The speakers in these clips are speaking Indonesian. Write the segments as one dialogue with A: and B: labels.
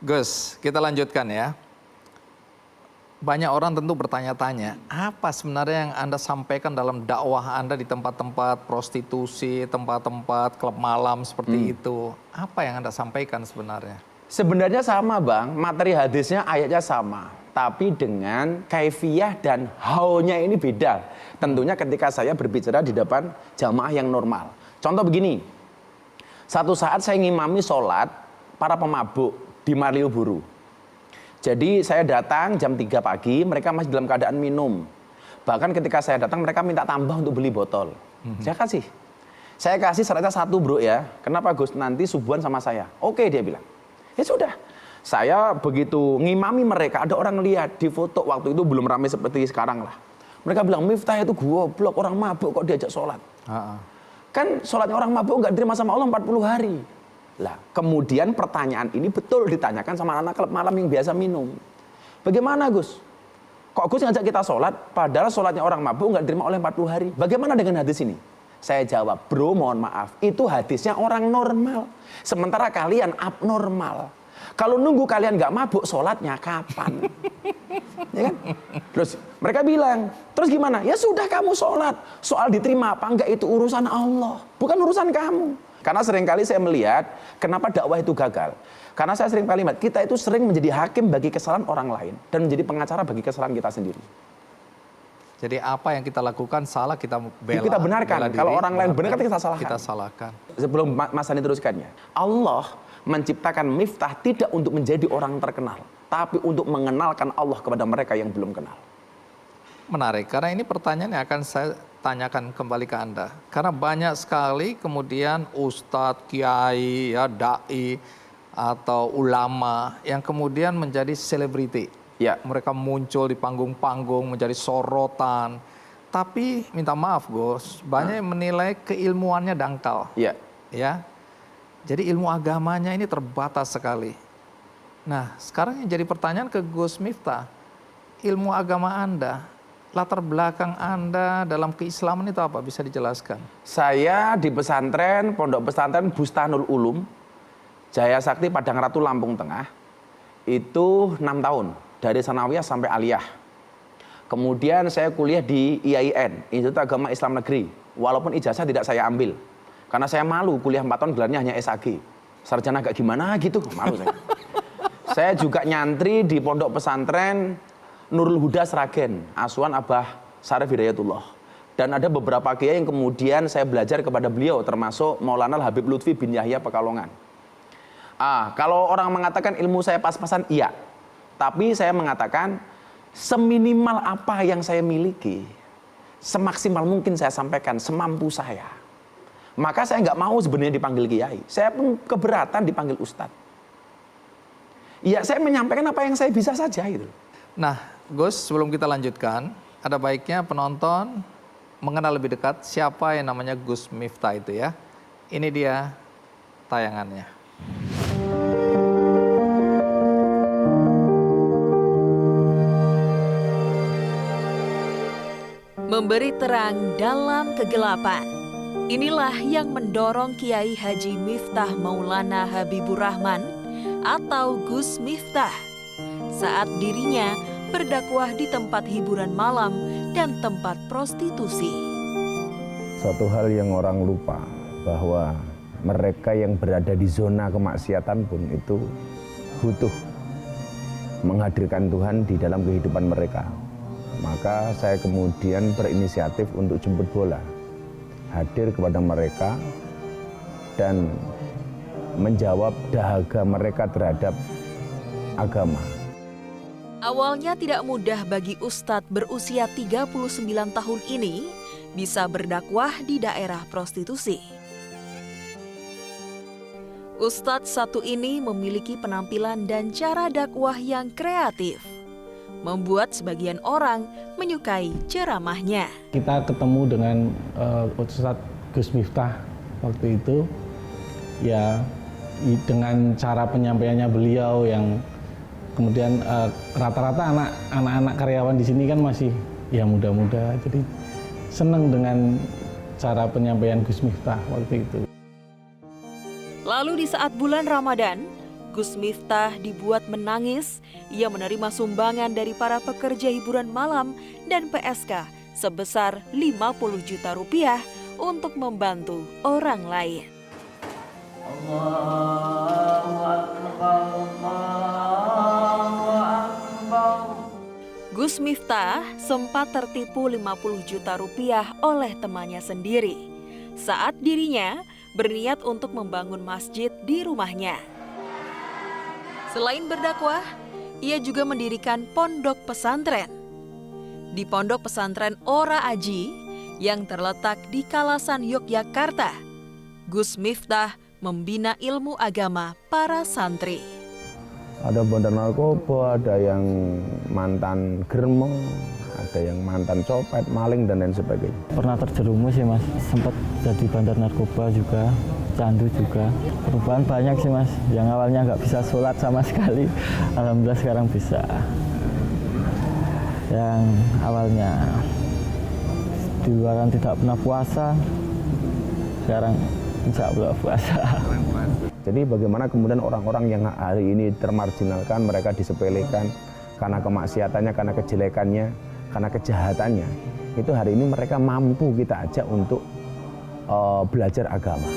A: Gus, kita lanjutkan ya. Banyak orang tentu bertanya-tanya, apa sebenarnya yang Anda sampaikan dalam dakwah Anda di tempat-tempat prostitusi, tempat-tempat klub malam seperti itu? Apa yang Anda sampaikan sebenarnya?
B: Sebenarnya sama Bang, materi hadisnya ayatnya sama. Tapi dengan kaifiyah dan how-nya ini beda. Tentunya ketika saya berbicara di depan jamaah yang normal. Contoh begini, satu saat saya ngimami sholat para pemabuk di Malioboro. Jadi saya datang jam 3 pagi, mereka masih dalam keadaan minum. Bahkan ketika saya datang mereka minta tambah untuk beli botol. Saya kasih syaratnya 1 bro ya. Kenapa Gus? Nanti subuhan sama saya. Oke dia bilang. Ya sudah. Saya begitu ngimami mereka, ada orang lihat di foto waktu itu belum ramai seperti sekarang lah. Mereka bilang Miftah itu goblok, orang mabuk kok diajak sholat. Kan sholatnya orang mabuk nggak diterima sama Allah 40 hari. Lah, kemudian pertanyaan ini betul ditanyakan sama anak klub malam yang biasa minum. Bagaimana Gus? Kok Gus ngajak kita sholat, padahal sholatnya orang mabuk nggak diterima oleh 40 hari. Bagaimana dengan hadis ini? Saya jawab, bro mohon maaf, itu hadisnya orang normal. Sementara kalian abnormal. Kalau nunggu kalian nggak mabuk, sholatnya kapan? Ya kan? Terus mereka bilang, terus gimana? Ya sudah kamu sholat. Soal diterima apa enggak itu urusan Allah, bukan urusan kamu. Karena seringkali saya melihat kenapa dakwah itu gagal. Karena saya sering kali melihat kita itu sering menjadi hakim bagi kesalahan orang lain dan menjadi pengacara bagi kesalahan kita sendiri.
A: Jadi apa yang kita lakukan salah kita bela.
B: Kita benarkan. Kalau orang lain benar kita salahkan.
A: Kita salahkan.
B: Sebelum Mas Hani teruskannya, Allah menciptakan Miftah tidak untuk menjadi orang terkenal, tapi untuk mengenalkan Allah kepada mereka yang belum kenal.
A: Menarik, karena ini pertanyaan yang akan saya tanyakan kembali ke Anda. Karena banyak sekali kemudian ustadz, kiai, ya, da'i, atau ulama yang kemudian menjadi selebriti.
B: Ya.
A: Mereka muncul di panggung-panggung menjadi sorotan. Tapi minta maaf Gus, banyak yang menilai keilmuannya dangkal.
B: Ya.
A: Ya. Jadi ilmu agamanya ini terbatas sekali. Nah, sekarang yang jadi pertanyaan ke Gus Miftah, ilmu agama Anda, latar belakang Anda dalam keislaman itu apa? Bisa dijelaskan?
B: Saya di pesantren, pondok pesantren Bustanul Ulum, Jaya Sakti Padang Ratu Lampung Tengah, itu 6 tahun, dari sanawiyah sampai aliyah. Kemudian saya kuliah di IAIN, Institut Agama Islam Negeri, walaupun ijazah tidak saya ambil. Karena saya malu kuliah 4 tahun gelarnya hanya SAG. Sarjana agak gimana gitu, malu saya. Saya juga nyantri di pondok pesantren Nurul Huda Sragen, asuhan Abah Syarif Hidayatullah. Dan ada beberapa kiai yang kemudian saya belajar kepada beliau, termasuk Maulana Habib Lutfi bin Yahya Pekalongan. Kalau orang mengatakan ilmu saya pas-pasan, iya. Tapi saya mengatakan, seminimal apa yang saya miliki, semaksimal mungkin saya sampaikan, semampu saya. Maka saya nggak mau sebenarnya dipanggil kiai. Saya pun keberatan dipanggil ustadz. Ya saya menyampaikan apa yang saya bisa saja itu.
A: Nah, Gus, sebelum kita lanjutkan, ada baiknya penonton mengenal lebih dekat siapa yang namanya Gus Miftah itu ya. Ini dia tayangannya.
C: Memberi terang dalam kegelapan. Inilah yang mendorong Kiai Haji Miftah Maulana Habibur Rahman atau Gus Miftah saat dirinya berdakwah di tempat hiburan malam dan tempat prostitusi.
D: Satu hal yang orang lupa bahwa mereka yang berada di zona kemaksiatan pun itu butuh menghadirkan Tuhan di dalam kehidupan mereka. Maka saya kemudian berinisiatif untuk jemput bola, hadir kepada mereka dan menjawab dahaga mereka terhadap agama.
C: Awalnya tidak mudah bagi Ustadz berusia 39 tahun ini bisa berdakwah di daerah prostitusi. Ustadz satu ini memiliki penampilan dan cara dakwah yang kreatif, membuat sebagian orang menyukai ceramahnya.
E: Kita ketemu dengan Ustadz Gus Miftah waktu itu, ya dengan cara penyampaiannya beliau yang kemudian rata-rata anak-anak karyawan di sini kan masih ya muda-muda, jadi senang dengan cara penyampaian Gus Miftah waktu itu.
C: Lalu di saat bulan Ramadan, Gus Miftah dibuat menangis, ia menerima sumbangan dari para pekerja hiburan malam dan PSK sebesar 50 juta rupiah untuk membantu orang lain. Gus Miftah sempat tertipu 50 juta rupiah oleh temannya sendiri saat dirinya berniat untuk membangun masjid di rumahnya. Selain berdakwah, ia juga mendirikan pondok pesantren. Di pondok pesantren Ora Aji yang terletak di Kalasan, Yogyakarta, Gus Miftah membina ilmu agama para santri.
D: Ada bandar narkoba, ada yang mantan germo, ada yang mantan copet, maling, dan lain sebagainya.
E: Pernah terjerumus sih Mas, sempat jadi bandar narkoba juga, candu juga. Perubahan banyak sih Mas, yang awalnya nggak bisa sholat sama sekali, alhamdulillah sekarang bisa. Yang awalnya di luaran tidak pernah puasa, sekarang insya Allah puasa.
D: Jadi bagaimana kemudian orang-orang yang hari ini termarginalkan, mereka disepelekan karena kemaksiatannya, karena kejelekannya, karena kejahatannya, itu hari ini mereka mampu kita ajak untuk belajar agama.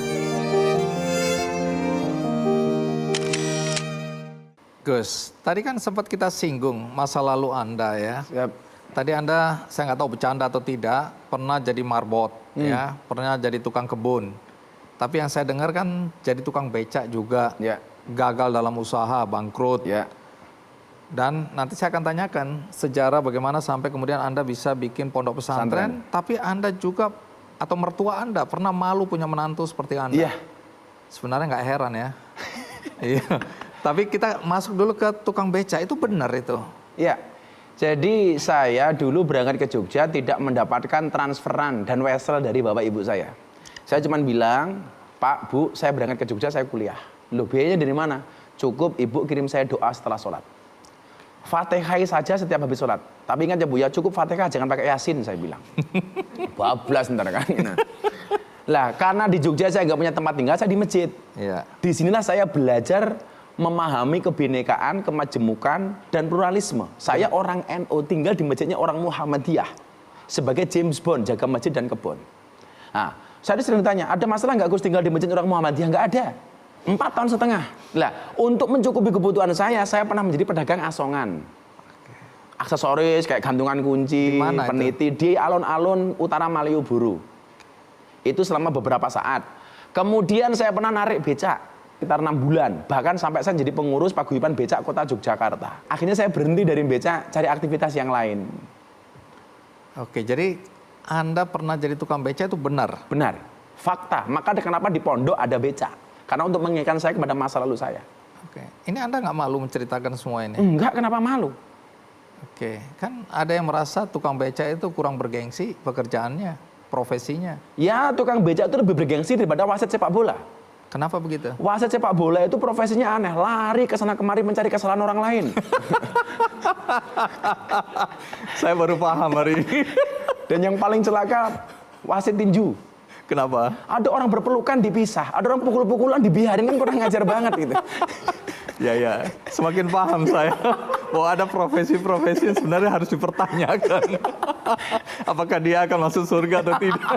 A: Gus, tadi kan sempat kita singgung masa lalu Anda ya.
B: Siap.
A: Tadi Anda, saya nggak tahu bercanda atau tidak, pernah jadi marbot, ya, pernah jadi tukang kebun. Tapi yang saya dengar kan jadi tukang becak juga,
B: Ya.
A: gagal dalam usaha, bangkrut.
B: Ya.
A: Dan nanti saya akan tanyakan sejarah bagaimana sampai kemudian Anda bisa bikin pondok pesantren, tapi Anda juga atau mertua Anda pernah malu punya menantu seperti Anda.
B: Iya.
A: Sebenarnya nggak heran ya. Iya. Tapi kita masuk dulu ke tukang becak, itu benar itu.
B: Iya. Jadi saya dulu berangkat ke Jogja tidak mendapatkan transferan dan wesel dari bapak ibu saya. Saya cuma bilang, Pak, Bu, saya berangkat ke Jogja, saya kuliah. Loh, biayanya dari mana? Cukup ibu kirim saya doa setelah sholat. Fatihah saja setiap habis sholat. Tapi ingat ya Bu, ya cukup Fatihah, jangan pakai Yasin, saya bilang. Bablas ntar kan. Nah. Lah, karena di Jogja saya nggak punya tempat tinggal, saya di masjid.
A: Iya.
B: Disinilah saya belajar memahami kebinekaan, kemajemukan, dan pluralisme. Saya orang NU, tinggal di masjidnya orang Muhammadiyah. Sebagai James Bond, jaga masjid dan kebun. Nah, saya sering ditanya, ada masalah nggak Gus tinggal di masjid orang Muhammadiyah? Nggak ada. 4 tahun setengah. Lah, untuk mencukupi kebutuhan saya pernah menjadi pedagang asongan. Aksesoris kayak gantungan kunci,
A: Di mana
B: peniti di alun-alun utara Malioboro. Itu selama beberapa saat. Kemudian saya pernah narik becak sekitar 6 bulan. Bahkan sampai saya jadi pengurus paguyuban becak Kota Yogyakarta. Akhirnya saya berhenti dari becak, cari aktivitas yang lain.
A: Oke, jadi Anda pernah jadi tukang becak itu benar?
B: Benar, fakta. Maka kenapa di pondok ada becak? Karena untuk mengingatkan saya kepada masa lalu saya.
A: Oke, ini Anda nggak malu menceritakan semua ini?
B: Enggak, kenapa malu?
A: Oke, kan ada yang merasa tukang becak itu kurang bergengsi pekerjaannya, profesinya.
B: Ya, tukang becak itu lebih bergengsi daripada wasit sepak bola.
A: Kenapa begitu?
B: Wasit sepak bola itu profesinya aneh, lari ke sana kemari mencari kesalahan orang lain.
A: Saya baru paham hari ini.
B: Dan yang paling celaka, wasit tinju.
A: Kenapa?
B: Ada orang berpelukan dipisah, ada orang pukul-pukulan dibiarin, kan kurang ngajar banget gitu.
A: Ya, semakin paham saya bahwa ada profesi-profesi yang sebenarnya harus dipertanyakan. Apakah dia akan masuk surga atau tidak?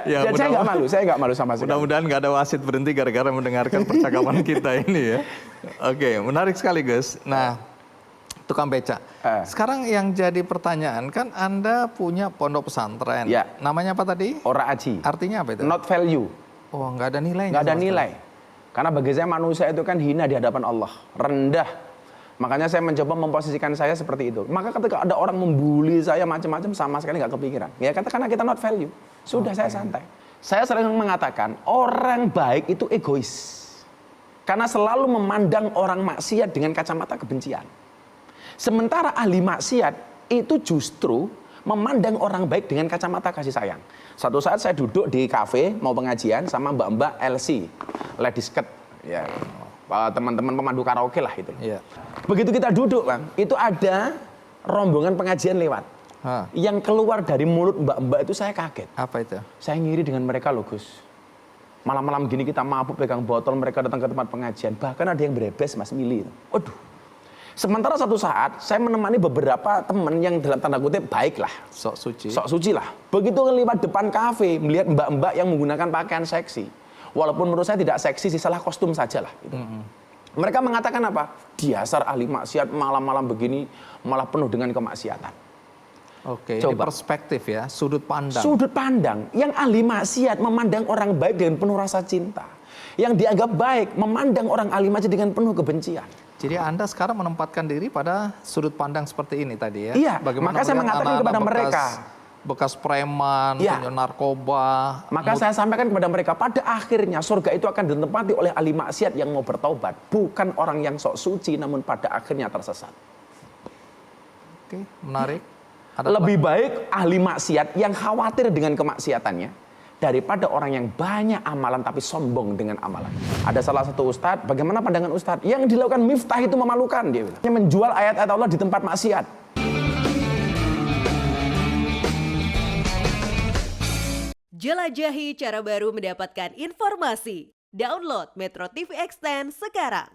A: Ya,
B: Dan saya nggak malu sama sekali.
A: mudah-mudahan nggak ada wasit berhenti gara-gara mendengarkan percakapan kita ini ya. Oke, menarik sekali Gus. Nah, tukang becak. Sekarang yang jadi pertanyaan kan Anda punya pondok pesantren.
B: Ya.
A: Namanya apa tadi?
B: Ora aji.
A: Artinya apa itu?
B: Not value.
A: Oh, nggak ada nilainya.
B: Nggak ada
A: sama sekali.
B: nilai. Karena bagi saya manusia itu kan hina di hadapan Allah. Rendah. Makanya saya mencoba memposisikan saya seperti itu. Maka ketika ada orang membuli saya macam-macam, sama sekali nggak kepikiran. Ya katakanlah kita not value. Sudah, saya santai. Saya sering mengatakan orang baik itu egois. Karena selalu memandang orang maksiat dengan kacamata kebencian. Sementara ahli maksiat itu justru memandang orang baik dengan kacamata kasih sayang. Suatu saat saya duduk di kafe mau pengajian sama mbak-mbak LC, ladies cut, ya teman-teman pemandu karaoke lah itu.
A: Iya.
B: Begitu kita duduk Bang, itu ada rombongan pengajian lewat.
A: Hah.
B: Yang keluar dari mulut mbak-mbak itu saya kaget.
A: Apa itu?
B: Saya ngiri dengan mereka loh Gus. Malam-malam gini kita mabuk pegang botol, mereka datang ke tempat pengajian. Bahkan ada yang berebes, Mas, milih. Waduh. Sementara satu saat saya menemani beberapa teman yang dalam tanda kutip baik lah.
A: Sok suci.
B: Sok suci lah. Begitu lewat depan kafe, melihat mbak-mbak yang menggunakan pakaian seksi. Walaupun menurut saya tidak seksi sih, salah kostum saja lah. Gitu. Mereka mengatakan apa? Dasar ahli maksiat, malam-malam begini malah penuh dengan kemaksiatan.
A: Oke, ini
B: Coba.
A: perspektif ya, sudut pandang.
B: Sudut pandang. Yang ahli maksiat memandang orang baik dengan penuh rasa cinta. Yang dianggap baik memandang orang ahli maksiat dengan penuh kebencian.
A: Jadi Anda sekarang menempatkan diri pada sudut pandang seperti ini tadi ya.
B: Iya,
A: Bagaimana
B: maka saya
A: melihat
B: mengatakan
A: anak-anak
B: kepada mereka.
A: bekas preman,
B: Iya.
A: penyuh narkoba.
B: Maka saya sampaikan kepada mereka, pada akhirnya surga itu akan ditempati oleh ahli maksiat yang mau bertaubat. Bukan orang yang sok suci, namun pada akhirnya tersesat.
A: Oke, menarik. Ada
B: Lebih baik ahli maksiat yang khawatir dengan kemaksiatannya daripada orang yang banyak amalan tapi sombong dengan amalan. Ada salah satu ustadz, bagaimana pandangan ustadz? Yang dilakukan Miftah itu memalukan, dia bilang. Yang menjual ayat-ayat Allah di tempat maksiat.
F: Jelajahi cara baru mendapatkan informasi. Download Metro TV Extend sekarang.